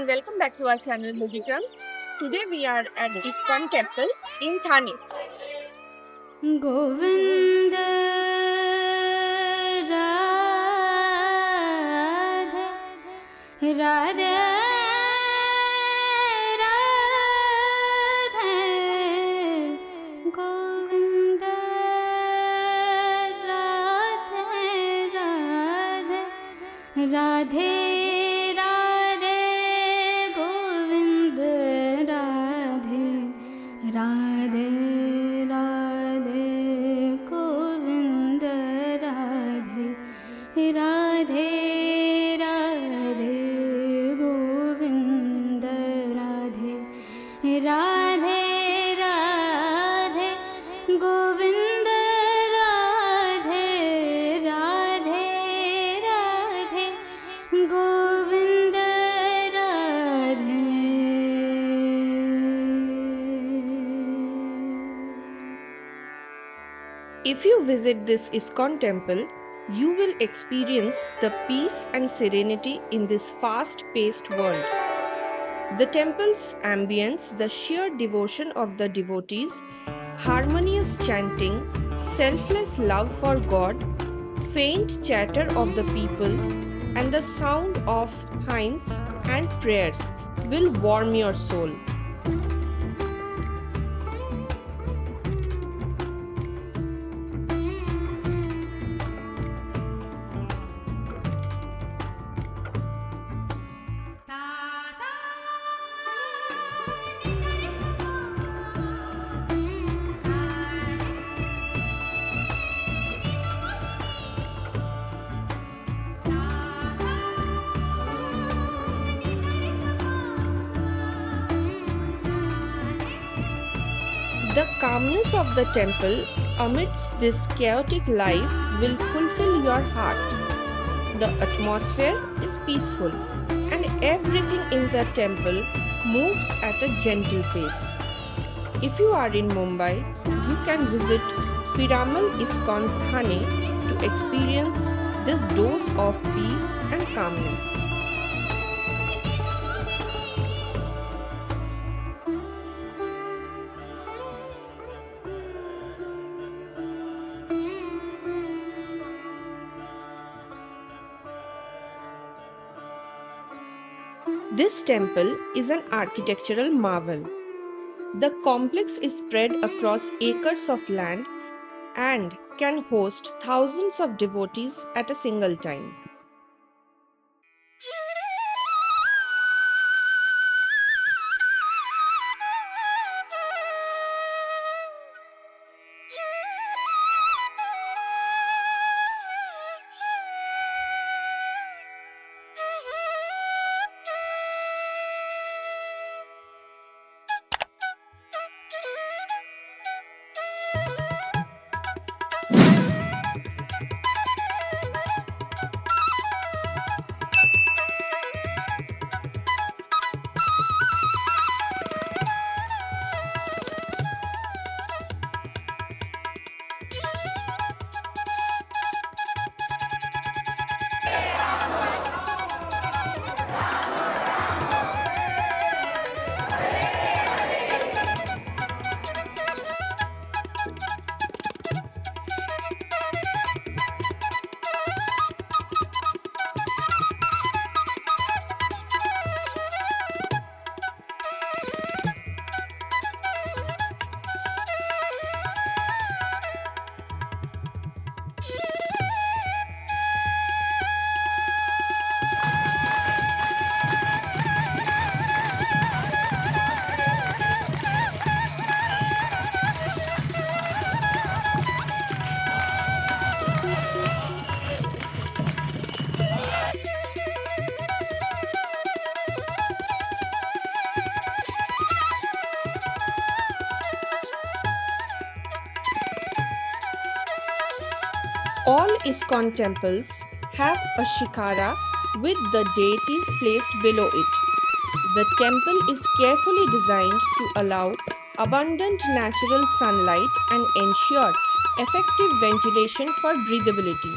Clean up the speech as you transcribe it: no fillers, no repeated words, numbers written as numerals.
welcome back to our channel Mudikram. Today we are at Iskon temple in Thane. Govind Radhe Radhe Radhe Govind Radhe Radhe Radhe Radhe Govind Radhe Radhe Radhe Govind Radhe Radhe Radhe Govind Radhe Radhe Radhe Govind Radhe Radhe Radhe Govind Radhe. If you visit this Iskon temple, you will experience the peace and serenity in this fast-paced world. The temple's ambience, the sheer devotion of the devotees, harmonious chanting, selfless love for God, faint chatter of the people, and the sound of hymns and prayers will warm your soul. The calmness of the temple amidst this chaotic life will fulfill your heart. The atmosphere is peaceful and everything in the temple moves at a gentle pace. If you are in Mumbai, you can visit Piramal Iskon Thane to experience this dose of peace and calmness. This temple is an architectural marvel. The complex is spread across acres of land and can host thousands of devotees at a single time. All Iskon temples have a shikara with the deities placed below it. The temple is carefully designed to allow abundant natural sunlight and ensure effective ventilation for breathability.